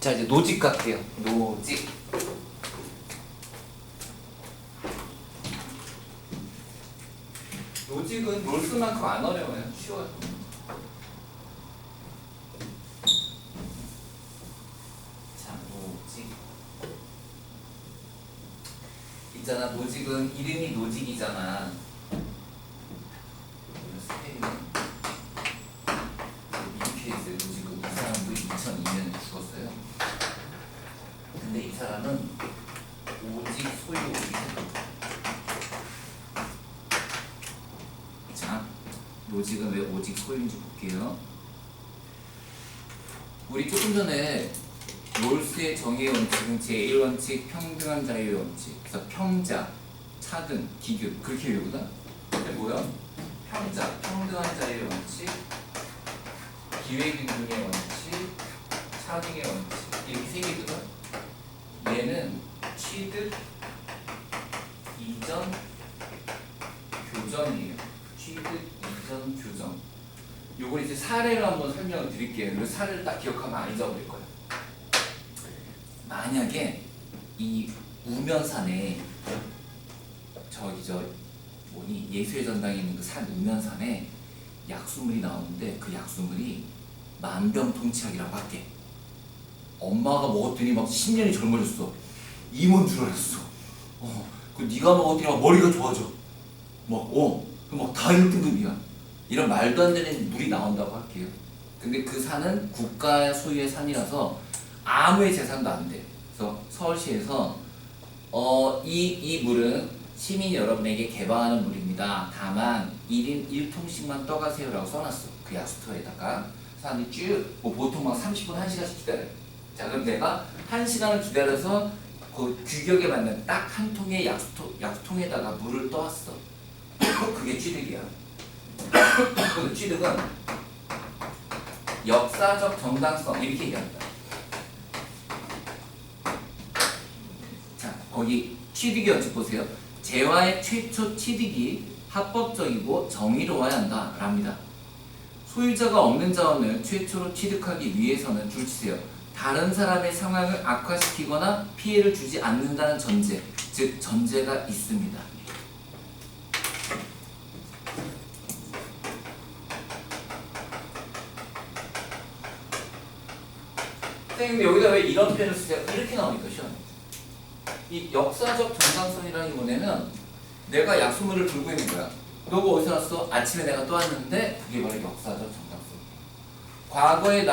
자, 이제 노직 갈게요. 노직. 노직은 롤스만큼 안 어려워요. 쉬워요. 자, 노직. 있잖아, 노직은 이름이 노직이잖아. 미국에서 노직은 이 사람도 2002년에 죽었어요. 근데 이 사람은 오직 소유 오직. 자, 노직은 왜 오직 소유인지 볼게요. 우리 조금 전에 롤스의 정의의 원칙은 제1원칙 평등한 자유의 원칙. 그래서 평자, 차등, 기균 그렇게 외우거든. 근데 뭐야? 평자, 평등한 자유의 원칙, 기회균등의 원칙, 차등의 원칙 이렇게 세 개거든. 얘는 취득, 이전, 교전이에요. 취득, 이전, 교전. 요걸 이제 사례로 한번 설명을 드릴게요. 그 사례를 딱 기억하면 안 잊어버릴 거예요. 만약에 이 우면산에 예수의 전당에 있는 그 산 우면산에 약수물이 나오는데 그 약수물이 만병통치약이라고 할게. 엄마가 먹었더니 막 10년이 젊어졌어. 임원 줄 알았어. 그 네가 먹었더니 막 머리가 좋아져. 막 다 1등급이야. 이런 말도 안 되는 물이 나온다고 할게요. 근데 그 산은 국가 소유의 산이라서 아무의 재산도 안 돼. 그래서 서울시에서 이 물은 시민 여러분에게 개방하는 물입니다. 다만 1인 1통씩만 떠가세요라고 써놨어. 그 약수터에다가. 사람들이 쭉 보통 막 30분 1시간씩 기다려요. 자, 그럼 내가 1시간을 기다려서 그 규격에 맞는 딱 한 통의 약수통에다가 물을 떠왔어. 그게 취득이야. 그 취득은 역사적 정당성 이렇게 얘기합니다. 자, 거기 취득의 원칙 보세요. 재화의 최초 취득이 합법적이고 정의로워야 한다 랍니다. 소유자가 없는 자원을 최초로 취득하기 위해서는 줄치세요. 다른 사람의 상황을 악화시키거나 피해를 주지 않는다는 전제, 즉 전제가 있습니다. 선생님 여기다 왜 이런 표현을 쓰세요? 이렇게 나오니까 시원해. 이 역사적 정당성이라는 게 뭐냐면 내가 약수물을 들고 있는 거야. 너가 어디서 왔어? 아침에 내가 또 왔는데 그게 바로 역사적 정당성. 과거의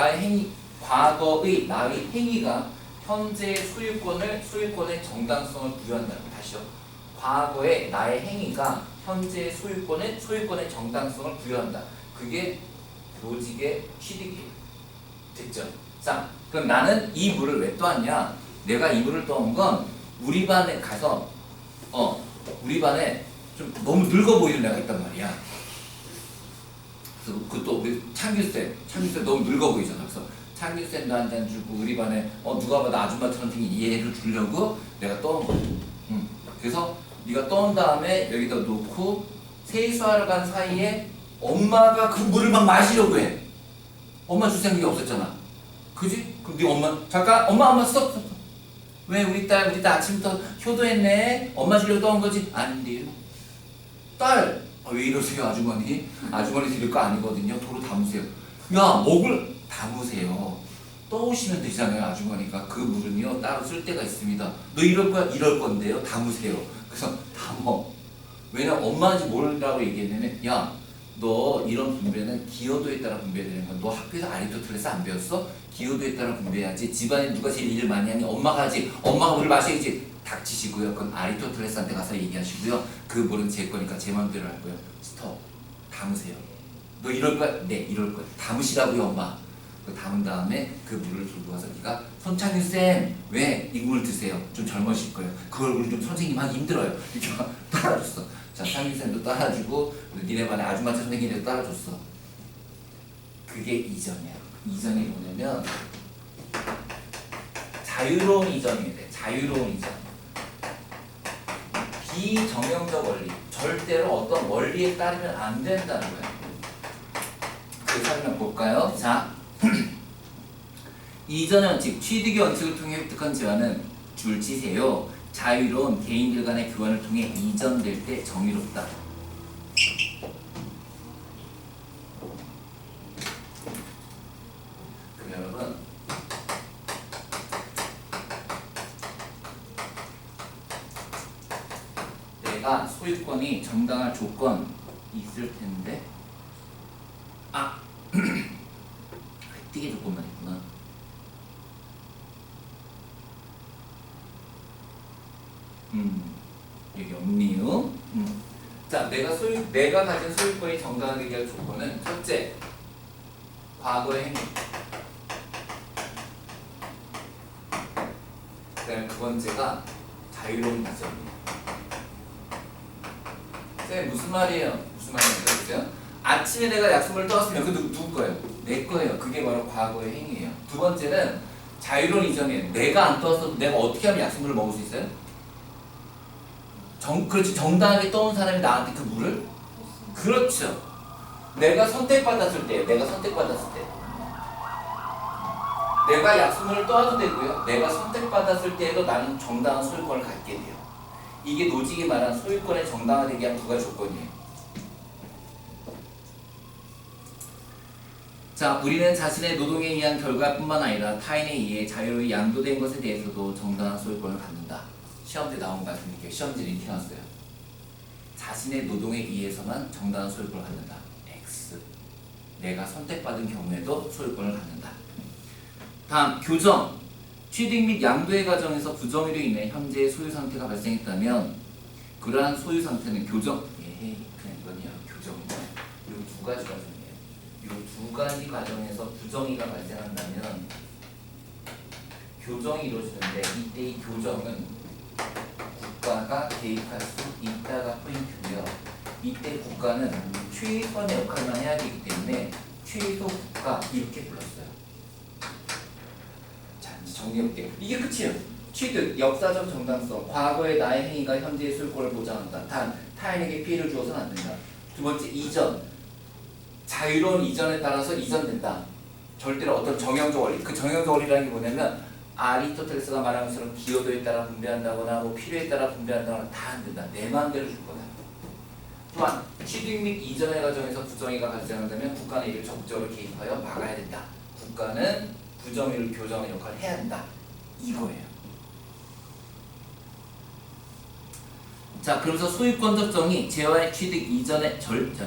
나의 행위가 현재의 소유권의 정당성을 부여한다는 거. 다시요. 과거의 나의 행위가 현재의 소유권의 정당성을 부여한다. 그게 노직의 취득이에요. 됐죠? 자, 그럼 나는 이 물을 왜 떠왔냐? 내가 이 물을 떠온 건 우리 반에 가서 우리 반에 좀 너무 늙어 보이는 애가 있단 말이야. 그래서 그것도 우리 창규쌤 너무 늙어 보이잖아. 그래서 창규쌤도 한 잔 주고 우리 반에 누가 봐도 아줌마처럼 생긴 얘를 주려고 내가 떠온 거야. 그래서 네가 떠온 다음에 여기다 놓고 세수하러 간 사이에 엄마가 그 물을 막 마시려고 해. 엄마 줄 생각이 없었잖아. 그지? 그럼 네 엄마 잠깐 엄마 스톱. 왜 우리 딸 아침부터 효도했네. 엄마 주려고 떠온 거지? 아닌데요. 딸 왜 이러세요 아주머니? 아주머니 드릴 거 아니거든요. 도로 담으세요. 야 목을 담으세요. 떠오시면 되잖아요. 아주머니가 그 물은요 따로 쓸 데가 있습니다. 너 이럴 거야? 이럴 건데요. 담으세요. 그래서 담어. 왜냐면 엄마인지 모르라고 얘기했냐면 야 너 이런 분배는 기여도에 따라 분배되는 거야. 너 학교에서 아리스토텔레스 안 배웠어? 기여도에 따라 분배해야지. 집안에 누가 제일 일을 많이 하니? 엄마가 하지. 엄마가 물을 마셔야지. 닥치시고요. 그건 아리스토텔레스한테 가서 얘기하시고요. 그 물은 제 거니까 제 마음대로 할 거예요. 스톱. 담으세요. 너 이럴 거야? 네 이럴 거야. 담으시라고요 엄마. 담은 다음에 그 물을 들고 와서 네가 손창규쌤 왜 이 물 드세요? 좀 젊으실 거예요. 그 얼굴 좀 선생님 하기 힘들어요. 이렇게 따라줬어. 자, 창규쌤도 따라주고 니네 반에 아줌마 선생님도 따라줬어. 그게 이전이야. 이전이 뭐냐면 자유로운 이전이 돼. 자유로운 이전. 비정형적 원리. 절대로 어떤 원리에 따르면 안 된다는 거야. 그 설명 볼까요? 자, 이전의 원칙, 취득의 원칙을 통해 획득한 재화는 줄치세요. 자유로운 개인들 간의 교환을 통해 이전될 때 정의롭다. 그럼 여러분 내가 소유권이 정당할 조건이 있을 텐데 획득의 조건만 있구나. 여기 없네요. 자, 내가 가진 소유권이 정당하게 할 조건은 첫째, 과거의 행위. 그다음에 두 번째가 자유로운 이전이에요. 쌤 무슨 말이에요? 무슨 말인지 들어보세요. 아침에 내가 약속을 떠왔으면 그 누구 거예요? 내 거예요. 그게 바로 과거의 행위예요. 두 번째는 자유로운 이전이에요. 내가 안 떠왔어도 내가 어떻게 하면 약속물을 먹을 수 있어요? 그렇지, 정당하게 떠온 사람이 나한테 그 물을? 그렇죠. 내가 선택받았을 때예요. 내가 선택받았을 때. 내가 약속물을 떠와도 되고요. 내가 선택받았을 때에도 나는 정당한 소유권을 갖게 돼요. 이게 노직이 말한 소유권의 정당화되게 한 두 가지 조건이에요. 자, 우리는 자신의 노동에 의한 결과뿐만 아니라 타인에 의해 자유로이 양도된 것에 대해서도 정당한 소유권을 갖는다. 시험때 나온 말씀이니까 시험지를 이렇게 나왔어요. 자신의 노동에 의해서만 정당한 소유권을 갖는다. X. 내가 선택받은 경우에도 소유권을 갖는다. 다음, 교정. 취득 및 양도의 과정에서 부정의로 인해 현재의 소유 상태가 발생했다면 그러한 소유 상태는 교정. 그냥 이거냐. 교정이냐. 이 두 가지 과정이에요. 이 두 가지 과정에서 부정의가 발생한다면 교정이 이루어지는데 이때 이 교정은 국가가 개입할 수 있다가 포인트고요. 이때 국가는 최소한의 역할만 해야 되기 때문에 최소 국가 이렇게 불렀어요. 자, 이제 정리해볼게요. 이게 끝이에요. 취득, 역사적 정당성, 과거의 나의 행위가 현재의 소유권을 보장한다. 단, 타인에게 피해를 주어서는 안 된다. 두 번째, 이전. 자유로운 이전에 따라서 이전된다. 절대로 어떤 정형적 원리, 그 정형적 원리라는 게 뭐냐면 아리스토텔레스가 말한 것처럼 기여도에 따라 분배한다거나 뭐 필요에 따라 분배한다거나 다 안 된다. 내 마음대로 줄 거다. 또한 취득 및 이전의 과정에서 부정의가 발생한다면 국가는 이를 적극적으로 개입하여 막아야 된다. 국가는 부정의를 교정의 역할을 해야 된다. 이거예요. 자, 그러면서 소유권적 정의, 재화의 취득 이전의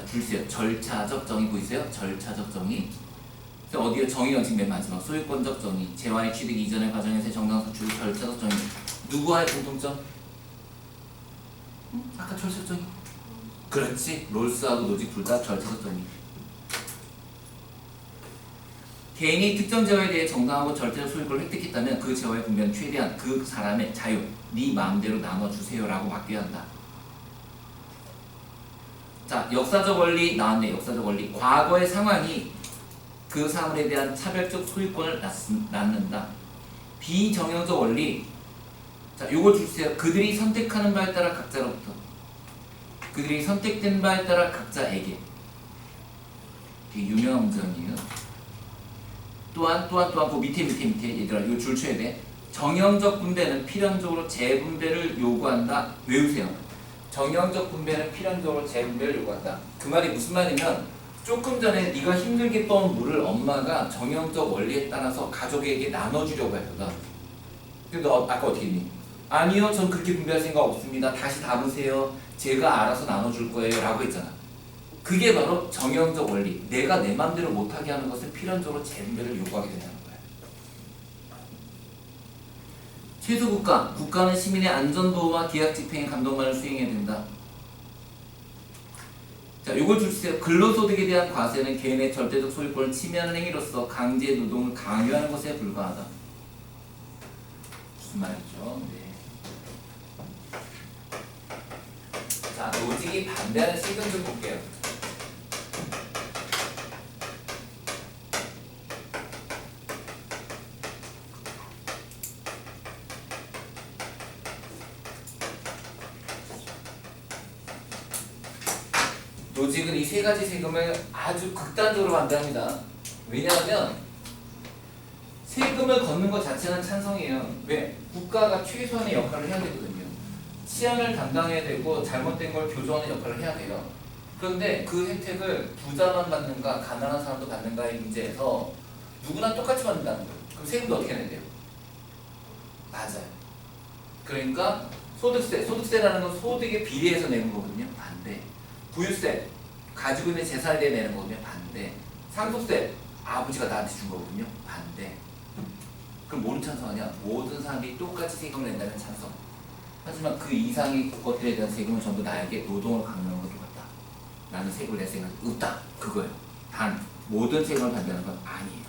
줄세요. 절차적 정의 보이세요? 절차적 정의. 어디에 정의 원칙 맨 마지막 소유권적 정의, 재화의 취득 이전의 과정에서 정당 소출 절차적 정의. 누구와의 공통점? 아까 절차적 정의. 그렇지. 롤스하고 노직 둘 다 절차적 정의. 개인이 특정 재화에 대해 정당하고 절대적 소유권을 획득했다면 그 재화의 분배는 최대한 그 사람의 자유, 네 마음대로 나눠주세요라고 맡겨야 한다. 자, 역사적 원리 나왔네. 역사적 원리. 과거의 상황이 그 사물에 대한 차별적 소유권을 낳는다. 비정형적 원리. 자, 요걸 주세요. 그들이 선택하는 바에 따라 각자로부터. 그들이 선택된 바에 따라 각자에게. 되게 유명한 문장이에요. 또한 그 밑에 얘들아 이거 줄 쳐야 돼. 정형적 분배는 필연적으로 재분배를 요구한다. 외우세요. 정형적 분배는 필연적으로 재분배를 요구한다. 그 말이 무슨 말이면 조금 전에 네가 힘들게 떠온 물을 엄마가 정형적 원리에 따라서 가족에게 나눠주려고 했거든. 근데 너 아까 어떻게 했니? 아니요, 전 그렇게 분배할 생각 없습니다. 다시 담으세요. 제가 알아서 나눠줄 거예요. 라고 했잖아. 그게 바로 정형적 원리. 내가 내 맘대로 못하게 하는 것을 필연적으로 재분배를 요구하게 된다는 거야. 최소 국가. 국가는 시민의 안전보호와 계약 집행의 감독만을 수행해야 된다. 자, 요걸 주세요. 근로소득에 대한 과세는 개인의 절대적 소유권을 침해하는 행위로서 강제 노동을 강요하는 것에 불과하다. 무슨 말이죠? 네. 자, 노직이 반대하는 식은 좀 볼게요. 노직은 이 세 가지 세금을 아주 극단적으로 반대합니다. 왜냐하면 세금 세금을 걷는 것 자체는 찬성이에요. 왜? 국가가 최소한의 역할을 해야 되거든요. 치안을 담당해야 되고 잘못된 걸 교정하는 역할을 해야 돼요. 그런데 그 혜택을 부자만 받는가 가난한 사람도 받는가의 문제에서 누구나 똑같이 받는다는 거예요. 그럼 세금도 어떻게 내야 돼요? 맞아요. 그러니까 소득세라는 건 소득에 비례해서 내는 거거든요. 반대. 부유세, 가지고 있는 재산에 대해 내는 거거든요. 반대. 상속세, 아버지가 나한테 준 거거든요. 반대. 그럼 뭐는 찬성하냐? 모든 사람이 똑같이 세금을 낸다면 찬성. 하지만 그 이상의 것들에 대한 세금은 전부 나에게 노동을 강요하는 것도 같다. 나는 세금을 낼 생각이 없다. 그거예요. 단 모든 세금을 반대하는 건 아니에요.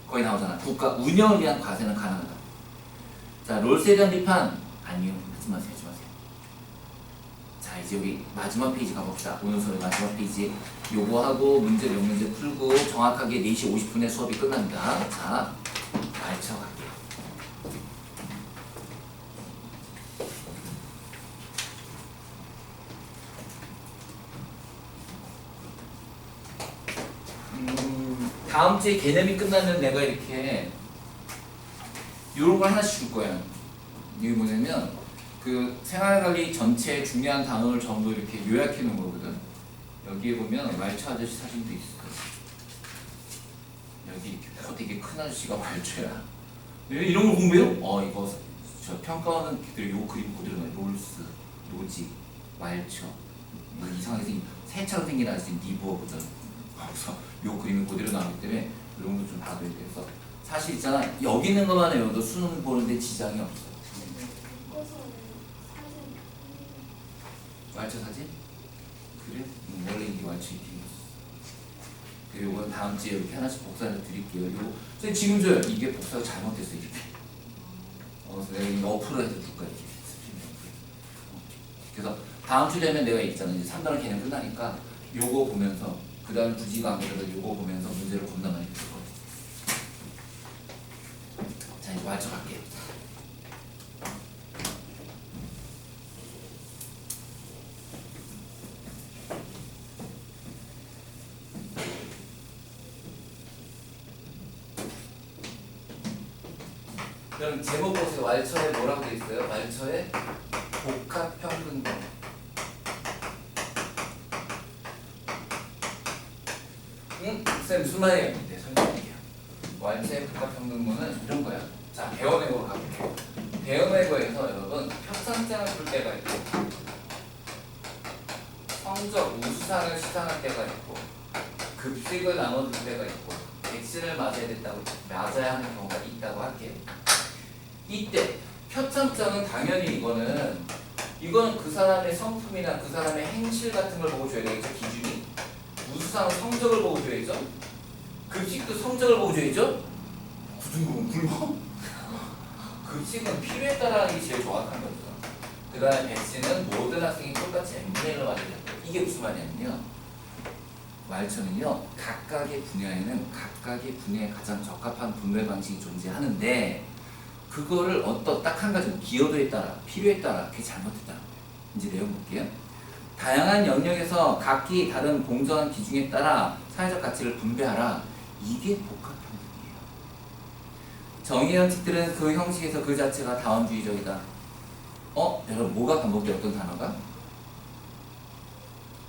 거기 나오잖아. 국가 운영을 위한 과세는 가능하다. 자, 롤스에 대한 비판 아니요. 하지 마세요. 자, 이제 여기 마지막 페이지 가봅시다. 오늘 수업의 마지막 페이지 요거 하고 문제 몇 문제 풀고 정확하게 4시 50분에 수업이 끝납니다. 자, 말쳐 갈게요. 다음 주에 개념이 끝나면 내가 이렇게 요런 걸 하나씩 줄 거예요. 이게 뭐냐면 그 생활관리 전체의 중요한 단어를 전부 이렇게 요약해 놓은 거거든. 여기에 보면 말초 아저씨 사진도 있어. 여기 되게 큰 아저씨가 말초야. 이런 걸 공부해요? 이거 저 평가하는 요 그림 그대로 나와요. 롤스, 로직, 말초. 이상하게 생긴 새처럼 생긴 아저씨 니부어거든. 그래서 요 그림이 그대로 나오기 때문에 이런 거 좀 봐둬야 돼서 사실 있잖아. 여기 있는 것만 해도 수능 보는데 지장이 없어. 말초 사진? 그래? 원래 이게 말초 입힌 그리고 이건 다음 주에 이렇게 하나씩 복사해서 드릴게요. 이거 선생님 지금 줘요. 이게 복사가 잘못됐어 이렇게. 그래서 내가 이거 어플을 해서 줄까 이렇게. 그래서 다음 주 되면 내가 있잖아. 이제 3단원 개념 끝나니까 요거 보면서 그 다음 굳이 안 그래도 요거 보면서 문제를 겁나 많이 풀 거예요. 자, 이제 말초 갈게요. 그럼 제목 보세요. 말처에 뭐라고 되어 있어요? 말처에 복합평균법. 쌤 무슨 말이에요? 네, 설명할게요. 말처의 복합평균법은 이런 거야. 자, 배원외고로 가볼게요. 배원외고에서 여러분 협상장을 풀 때가 있고 성적 우수상을 시상할 때가 있고 급식을 나눠줄 때가 있고 백신을 맞아야 하는 경우가 있다고 할게요. 이때 표창장은 당연히 이거는 그 사람의 성품이나 그 사람의 행실 같은 걸 보고 줘야 되겠죠. 기준이. 우수상은 성적을 보고 줘야죠. 급식도 성적을 보고 줘야죠. 구중국은 굶어? 급식은 필요에 따라 하는 게 제일 정확한 거죠. 그 다음에 백신은 모든 학생이 똑같이 n분의 1로 맞아야 돼요. 이게 무슨 말이냐면요. 말처는요. 각각의 분야에는 각각의 분야에 가장 적합한 분배 방식이 존재하는데 그거를 딱 한 가지 기여도에 따라 필요에 따라 그게 잘못했다는 거예요. 이제 내용 볼게요. 다양한 영역에서 각기 다른 공정한 기준에 따라 사회적 가치를 분배하라. 이게 복합평등이에요. 정의 원칙들은 그 형식에서 그 자체가 다원주의적이다. 여러분 뭐가 반복되었던 단어가?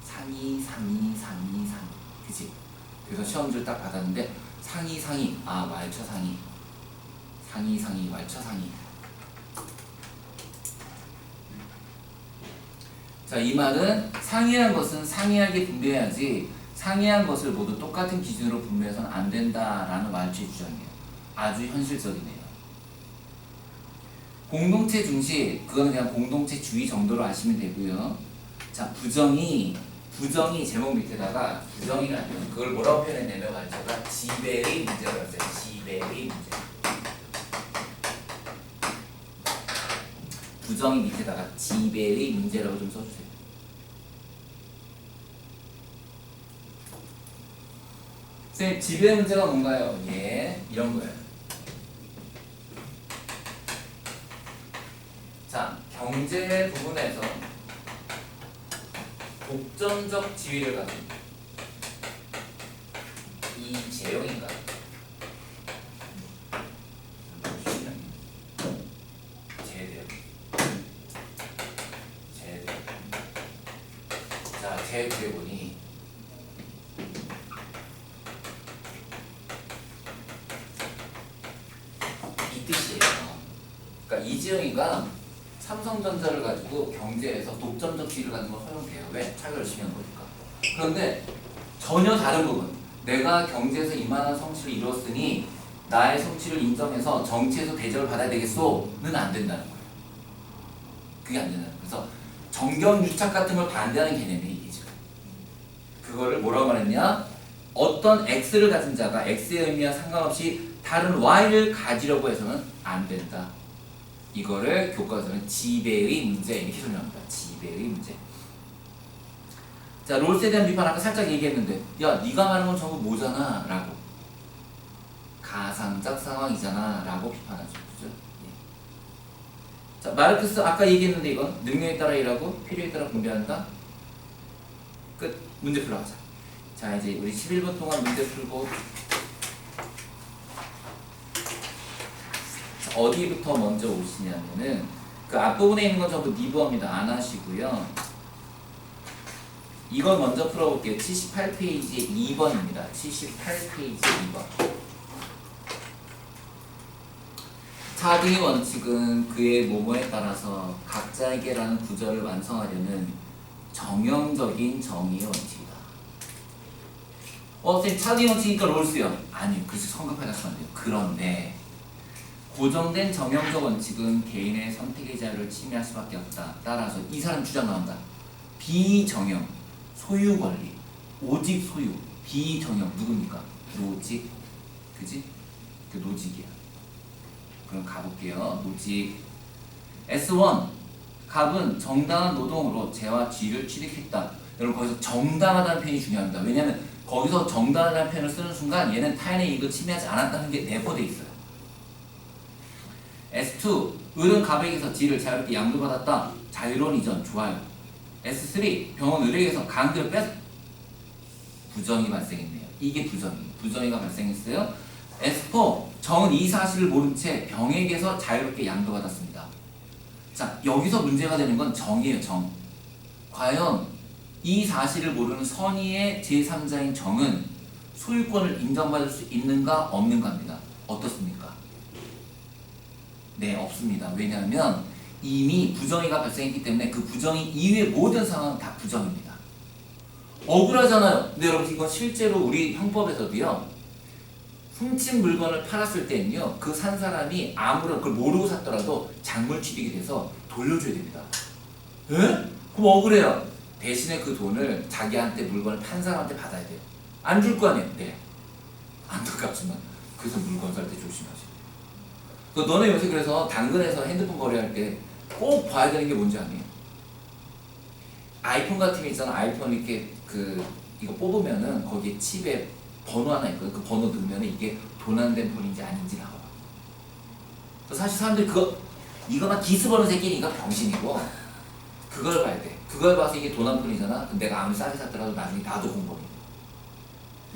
상위. 그치? 그래서 시험지를 딱 받았는데 상위. 말처 상위. 상위, 말처 상위. 자, 이 말은 상이한 것은 상이하게 분배해야지 상이한 것을 모두 똑같은 기준으로 분배해서는 안 된다라는 말처의 주장이에요. 아주 현실적이네요. 공동체 중시, 그거는 그냥 공동체주의 정도로 아시면 되고요. 자, 부정이 제목 밑에다가 부정이라면 그걸 뭐라고 표현했냐면 말처가 지배의 문제라고 했어요. 지배의 문제. 부정이 밑에다가 지배의 문제라고 좀 써주세요. 선생님, 지배의 문제가 뭔가요? 이런 거예요. 자, 경제 부분에서 독점적 지위를 가진 이재용인가? 제대본이 이 뜻이에요. 그러니까 이재용이가 삼성전자를 가지고 경제에서 독점적 지위를 갖는 건 허용돼요. 왜? 자기가 열심히 한 거니까. 그런데 전혀 다른 부분. 내가 경제에서 이만한 성취를 이뤘으니 나의 성취를 인정해서 정치에서 대접을 받아야 되겠소는 안 된다는 거예요. 그게 안 된다는 거예요. 그래서 정경유착 같은 걸 반대하는 개념이 이게 지금. 그거를 뭐라고 말했냐? 어떤 X를 가진 자가 X의 의미와 상관없이 다른 Y를 가지려고 해서는 안 된다. 이거를 교과서는 지배의 문제 이렇게 설명합니다. 지배의 문제. 자, 롤스에 대한 비판 아까 살짝 얘기했는데, 야, 네가 말하는 건 전부 뭐잖아? 라고. 가상적 상황이잖아. 라고 비판하죠. 그죠? 예. 자, 마르크스 아까 얘기했는데 이건 능력에 따라 일하고 필요에 따라 분배한다. 끝. 문제 풀어가자. 자, 이제 우리 11분 동안 문제 풀고 자, 어디부터 먼저 오시냐면은 그 앞부분에 있는 건 전부 니브어입니다. 안 하시고요. 이건 먼저 풀어볼게요. 78페이지의 2번입니다. 78페이지의 2번. 차등의 원칙은 그의 모모에 따라서 각자에게라는 구절을 완성하려는 정형적인 정의의 원칙이다. 선생님 차등의 원칙이니까 롤스요. 아니요. 글씨 성급하게 하시면 안 돼요. 그런데 고정된 정형적 원칙은 개인의 선택의 자유를 침해할 수밖에 없다. 따라서 이 사람 주장 나온다. 비정형, 소유 권리, 오직 소유, 비정형 누굽니까? 노직, 그지? 그 노직이야. 그럼 가볼게요. 노직. S1 갑은 정당한 노동으로 재와 지를 취득했다. 여러분 거기서 정당하다는 표현이 중요합니다. 왜냐하면 거기서 정당하다는 표현을 쓰는 순간 얘는 타인의 이익을 침해하지 않았다는 게 내포되어 있어요. S2 을은 갑에게서 지를 자유롭게 양도받았다. 자유로운 이전 좋아요. S3 병원 을에게서 강제로 부정이 발생했네요. 이게 부정이가 발생했어요. S4 정은 이 사실을 모른 채 병에게서 자유롭게 양도받았습니다. 자, 여기서 문제가 되는 건 정이에요. 정. 과연 이 사실을 모르는 선의의 제3자인 정은 소유권을 인정받을 수 있는가 없는가입니다. 어떻습니까? 네, 없습니다. 왜냐하면 이미 부정의가 발생했기 때문에 그 부정의 이후의 모든 상황은 다 부정입니다. 억울하잖아요. 근데 여러분 이건 실제로 우리 형법에서도요. 훔친 물건을 팔았을 때는요. 그 산 사람이 아무런 그걸 모르고 샀더라도 작물 취득이 돼서 돌려줘야 됩니다. 에? 그럼 억울해요. 대신에 그 돈을 자기한테 물건을 판 사람한테 받아야 돼요. 안 줄 거 아니에요. 네. 안타깝지만 그래서 물건 살 때 조심하세요. 너네 요새 그래서 당근에서 핸드폰 거래할 때 꼭 봐야 되는 게 뭔지 아니? 아이폰 같은 게 있잖아. 아이폰 이렇게 이거 뽑으면은 거기에 칩에 번호 하나 있거든. 그 번호 넣으면 이게 도난된 폰인지 아닌지 나와. 사실 사람들이 이거만 기스 버는 새끼니까 병신이고 그걸 봐야 돼. 그걸 봐서 이게 도난 폰이잖아. 내가 아무리 싸게 샀더라도 나중에 나도 공범이야.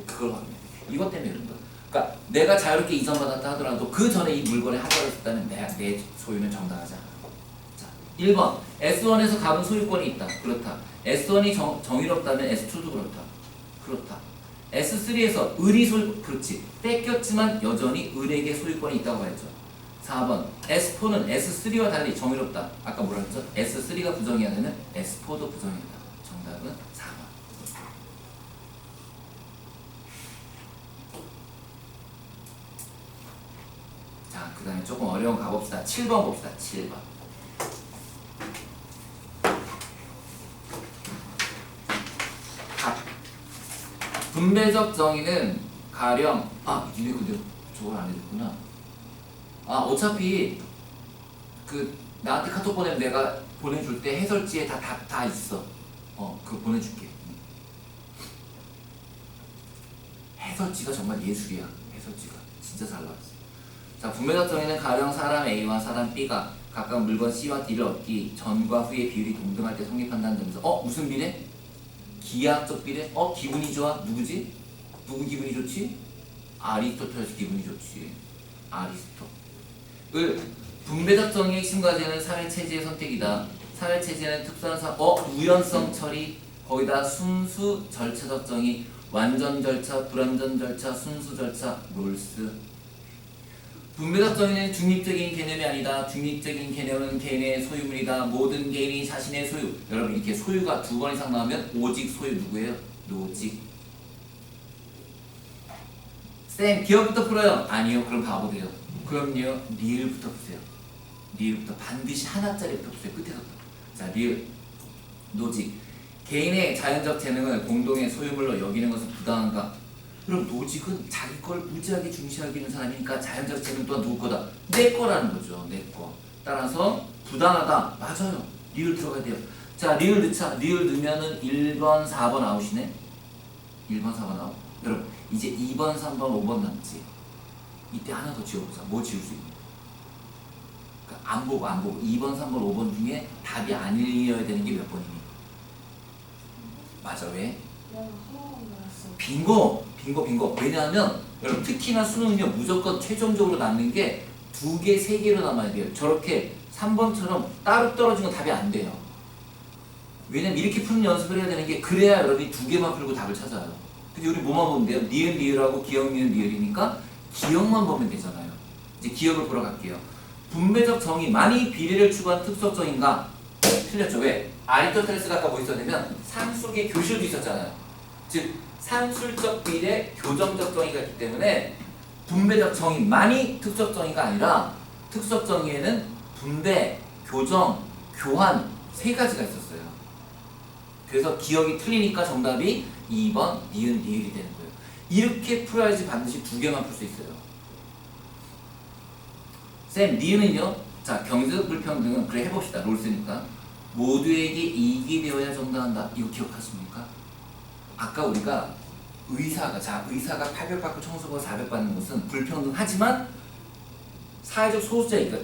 그걸 확인해. 이것 때문에 그런 거야. 그러니까 내가 자유롭게 이전받았다 하더라도 그 전에 이 물건에 하자를 했다면 내 소유는 정당하지 않아. 자, 1번 S1에서 갑은 소유권이 있다. 그렇다. S1이 정의롭다면 S2도 그렇다. 그렇다. S3에서 을이 소유권, 그렇지. 뺏겼지만 여전히 을에게 소유권이 있다고 했죠. 4번 S4는 S3와 달리 정의롭다. 아까 뭐라 했죠? S3가 부정해야 되면 S4도 부정이다. 정답은 4번. 자, 그 다음에 조금 어려운 거 가봅시다. 7번 봅시다. 7번. 분배적 정의는 가령 니네 근데 저걸 안 해줬구나. 어차피 나한테 카톡 보내면 내가 보내줄 때 해설지에 다 있어. 그거 보내줄게. 해설지가 정말 예술이야. 해설지가 진짜 잘 나왔어. 자, 분배적 정의는 가령 사람 A와 사람 B가 각각 물건 C와 D를 얻기 전과 후의 비율이 동등할 때 성립한다는 점에서 무슨 비례? 기하학적 비례? 기분이 좋아? 누구지? 누구 기분이 좋지? 아리스토텔레스 기분이 좋지. 아리스토. 을 분배적 정의의 핵심 과제는 사회체제의 선택이다. 사회체제는 특수한 우연성 처리, 거기다 순수 절차적 정의, 완전 절차, 불완전 절차, 순수 절차, 롤스. 분배적 정의는 중립적인 개념이 아니다. 중립적인 개념은 개인의 소유물이다. 모든 개인이 자신의 소유. 여러분 이렇게 소유가 두 번 이상 나오면 오직 소유 누구예요? 노직. 쌤 기억부터 풀어요. 아니요. 그럼 바보 돼요. 그럼요. 리을부터 푸세요. 리을부터 반드시 하나짜리부터 푸세요. 끝에서부터. 자, 리을. 노직. 개인의 자연적 재능을 공동의 소유물로 여기는 것은 부당한가? 그럼 노직은 자기 걸 무지하게 중시하기는 사람이니까 자연적 재능 또한 누구 거다? 내 거라는 거죠. 내 거. 따라서 부당하다. 맞아요. 리을 들어가야 돼요. 자, 리을 넣자. 리을 넣으면은 1번, 4번 아웃이네. 1번, 4번 아웃. 여러분 이제 2번, 3번, 5번 남지. 이때 하나 더 지워보자. 뭐 지울 수 있니? 그러니까 안 보고 2번, 3번, 5번 중에 답이 아니어야 되는 게 몇 번이니? 맞아. 왜? 빙고. 왜냐하면 여러분 특히나 수능은요 무조건 최종적으로 남는 게 2개, 3개로 남아야 돼요. 저렇게 3번처럼 따로 떨어진 건 답이 안 돼요. 왜냐면 이렇게 푸는 연습을 해야 되는 게 그래야 여러분이 2개만 풀고 답을 찾아요. 근데 우리 뭐만 보면 돼요? 니은 리을하고 기억 니은 리을이니까 기억만 보면 되잖아요. 이제 기억을 보러 갈게요. 분배적 정의, 많이 비례를 추구한 특수적 정의인가? 틀렸죠. 왜? 아리스토텔레스가 아까 뭐 있었냐면 상속의 교실도 있었잖아요. 즉 산술적 비례, 교정적 정의가 있기 때문에 분배적 정의, 많이 특수적 정의가 아니라 특수적 정의에는 분배, 교정, 교환 3가지가 있었어요. 그래서 기억이 틀리니까 정답이 2번 니은 리을이 되는 거예요. 이렇게 풀어야지 반드시 2개만 풀 수 있어요. 쌤, 니은은요? 자, 경제적 불평등은 그래 해봅시다. 롤스니까 모두에게 이익이 되어야 정당한다. 이거 기억하십니까? 아까 우리가 의사가 800 받고 청소부가 400 받는 것은 불평등하지만 사회적 소수자니까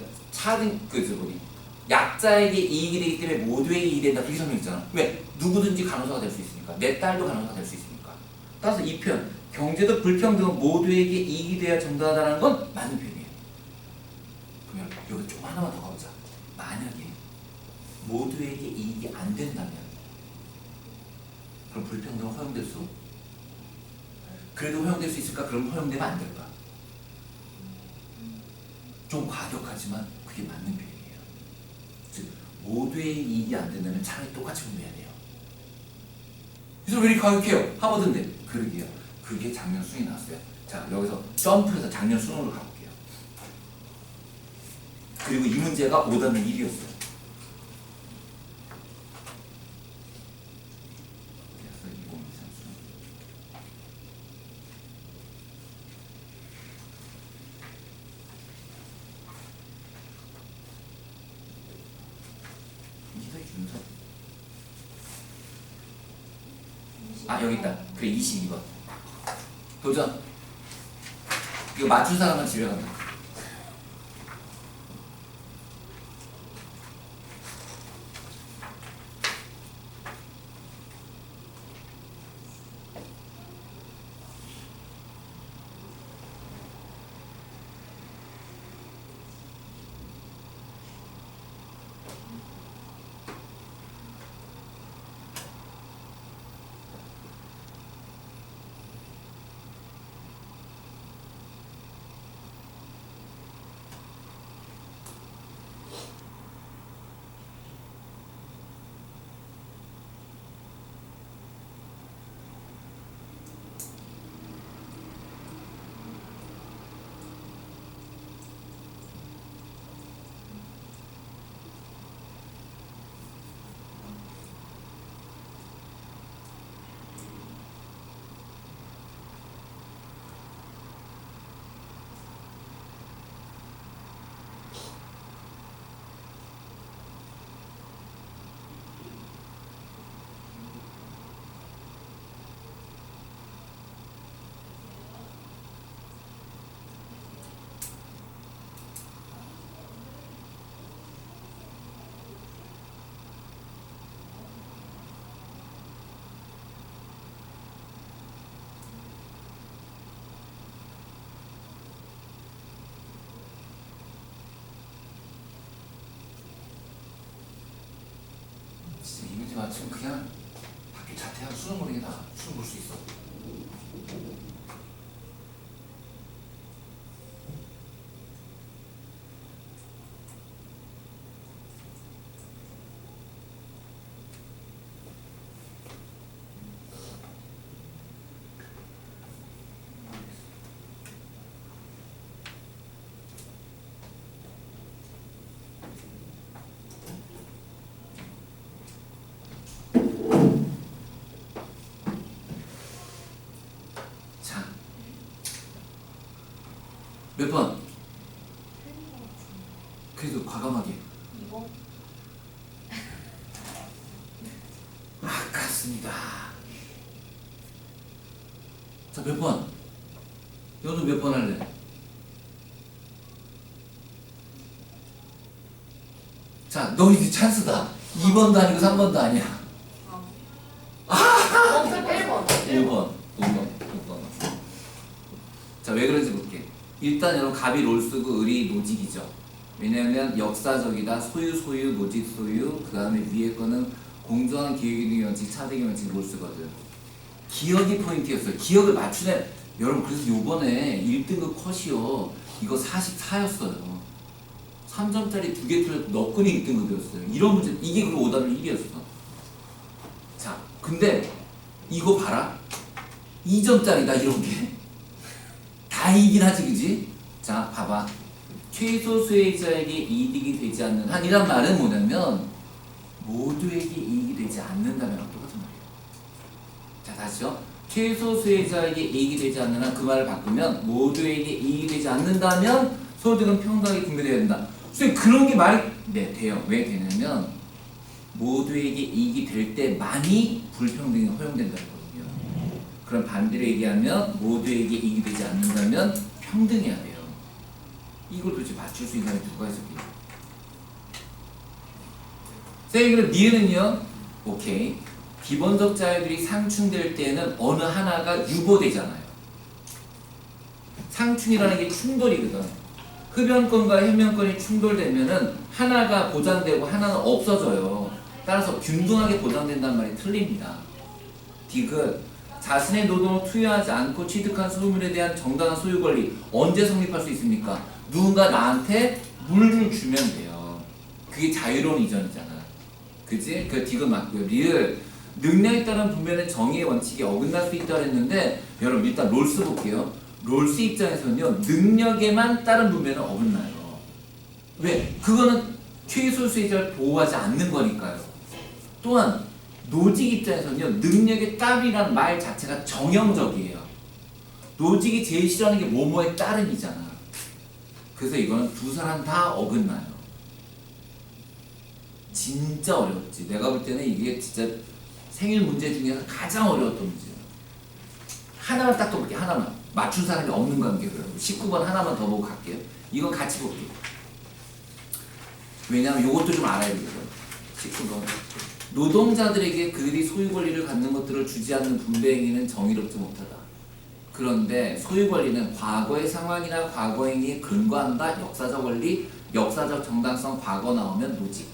약자에게 이익이 되기 때문에 모두에게 이익이 된다. 그렇게 설명했잖아. 왜? 누구든지 간호사가 될 수 있으니까. 내 딸도 간호사가 될 수 있으니까. 따라서 이 표현 경제적 불평등은 모두에게 이익이 돼야 정당하다는 건 맞는 표현이에요. 그러면 여기 좀 하나만 더 가보자. 만약에 모두에게 이익이 안 된다면 그럼 불평등은 허용될 수? 그래도 허용될 수 있을까? 그럼 허용되면 안 될까? 좀 과격하지만 그게 맞는 표현이에요. 즉 모두의 이익이 안 된다면 차라리 똑같이 분배해야 돼요. 그래서 왜 이렇게 과격해요? 하버드인데. 그러게요. 그게 작년 수능이 나왔어요. 자, 여기서 점프해서 작년 수능으로 가볼게요. 그리고 이 문제가 5단은 1이었어요. 여기 있다. 그래 22번. 도전. 이거 맞춘 사람은 집에 간다. 지금 그냥 학교 자퇴하고 수능 보는 게 나아. 수능 볼 수 있어. 자, 몇 번? 그래도 과감하게. 2번. 아깝습니다. 자, 몇 번? 너는 몇 번 할래? 자, 너 이제 찬스다. 2번도 아니고 3번도 아니야. 1번. 5번. 자, 왜 그런지 볼게. 일단 여러분 갑이 롤 쓰고 을이 노직이죠. 왜냐면 역사적이다. 소유, 노직, 소유. 그 다음에 위에 거는 공정한 기억이동 원칙, 차등의 원칙 롤 쓰거든. 기억이 포인트였어요. 기억을 맞추네. 여러분 그래서 요번에 1등급 컷이요. 이거 44였어요. 3점짜리 2개 틀려 너끈이 1등급이었어요. 이런 문제, 이게 그리고 오답률 1이었어. 자, 근데 이거 봐라. 2점짜리다 이런 게. 다이긴 하지, 그지? 자, 봐봐. 최소 수혜자에게 이득이 되지 않는 한이란 말은 뭐냐면 모두에게 이익이 되지 않는다면 똑같은 말이에요. 자, 다시요. 최소 수혜자에게 이익이 되지 않는 한 그 말을 바꾸면 모두에게 이익이 되지 않는다면 소득은 평등하게 분배되어야 된다. 선생님 그런 게 말이 돼요. 왜 되냐면 모두에게 이익이 될 때만이 불평등이 허용된다는 거거든요. 그럼 반대로 얘기하면 모두에게 이익이 되지 않는다면 평등해야 돼요. 이걸 도대체 맞출 수 있는 사람이 누가 있었겠냐. 선생님 그럼 니은은요? 오케이. 기본적 자유들이 상충될 때는 어느 하나가 유보되잖아요. 상충이라는 게 충돌이거든. 흡연권과 현면권이 충돌되면은 하나가 보장되고 하나는 없어져요. 따라서 균등하게 보장된다는 말이 틀립니다. 디귿 자신의 노동을 투여하지 않고 취득한 소유물에 대한 정당한 소유 권리 언제 성립할 수 있습니까? 누군가 나한테 물을 주면 돼요. 그게 자유로운 이전이잖아. 그지? 그 디귿 맞고요. 리을 능력에 따른 분배는 정의의 원칙이 어긋날 수 있다고 했는데 여러분 일단 롤스 볼게요. 롤스 입장에서는요. 능력에만 따른 분배는 어긋나요. 왜? 그거는 최소 수혜자를 보호하지 않는 거니까요. 또한 노직 입장에서는요. 능력에 따르라는 말 자체가 정형적이에요. 노직이 제일 싫어하는 게 뭐뭐에 따름이잖아. 그래서 이거는 두 사람 다 어긋나요. 진짜 어려웠지. 내가 볼 때는 이게 진짜 생일 문제 중에서 가장 어려웠던 문제예요. 하나만 딱 떠볼게요. 하나만. 맞춘 사람이 없는 관계고요. 19번 하나만 더 보고 갈게요. 이건 같이 볼게요. 왜냐하면 이것도 좀 알아야 되거든요. 19번. 노동자들에게 그들이 소유 권리를 갖는 것들을 주지 않는 분배 행위는 정의롭지 못하다. 그런데 소유 권리는 과거의 상황이나 과거 행위에 근거한다. 역사적 원리, 역사적 정당성, 과거 나오면 노직.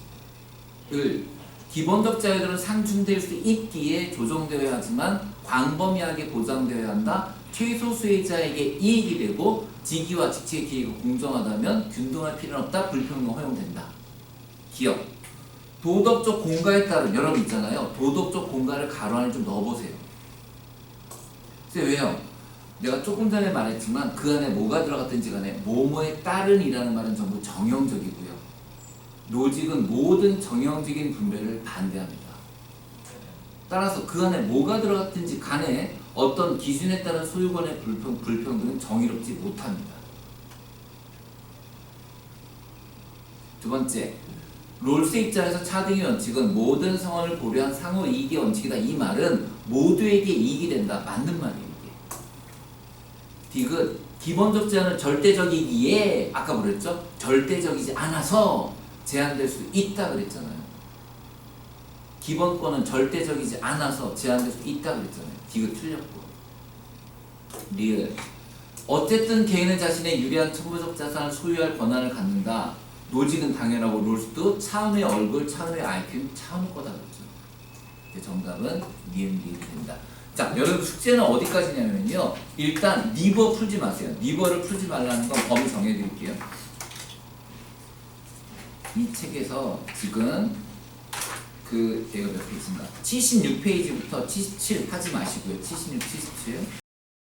을 기본적 자유들은 상충될 수 있기에 조정되어야 하지만 광범위하게 보장되어야 한다. 최소 수혜자에게 이익이 되고 직위와 직책의 기회가 공정하다면 균등할 필요는 없다. 불평등 허용된다. 기억. 도덕적 공가에 따른 여러분 있잖아요. 도덕적 공가를 가로 안에 좀 넣어보세요. 왜요? 내가 조금 전에 말했지만 그 안에 뭐가 들어갔든지 간에 뭐뭐에 따른이라는 말은 전부 정형적이고요. 노직은 모든 정형적인 분배를 반대합니다. 따라서 그 안에 뭐가 들어갔든지 간에 어떤 기준에 따른 소유권의 불평등은 정의롭지 못합니다. 두 번째, 롤스 입장에서 차등의 원칙은 모든 성원을 고려한 상호 이익의 원칙이다. 이 말은 모두에게 이익이 된다. 맞는 말이에요. 디귿 기본적 제한은 절대적이기에 아까 뭐랬죠? 절대적이지 않아서 제한될 수 있다 그랬잖아요. 기본권은 절대적이지 않아서 제한될 수 있다 그랬잖아요. 디귿 틀렸고. 리을 어쨌든 개인은 자신의 유리한 천부적 자산을 소유할 권한을 갖는다. 노직은 당연하고 롤스도 차은우의 얼굴, 차은우의 IQ는 차은우 거다 그랬죠. 이제 정답은 니은이 됩니다. 자, 여러분 숙제는 어디까지냐면요. 일단 니버 풀지 마세요. 니버를 풀지 말라는 건 범위 정해드릴게요. 이 책에서 지금 얘가 몇 페이지인가? 76페이지부터 77 하지 마시고요. 76, 77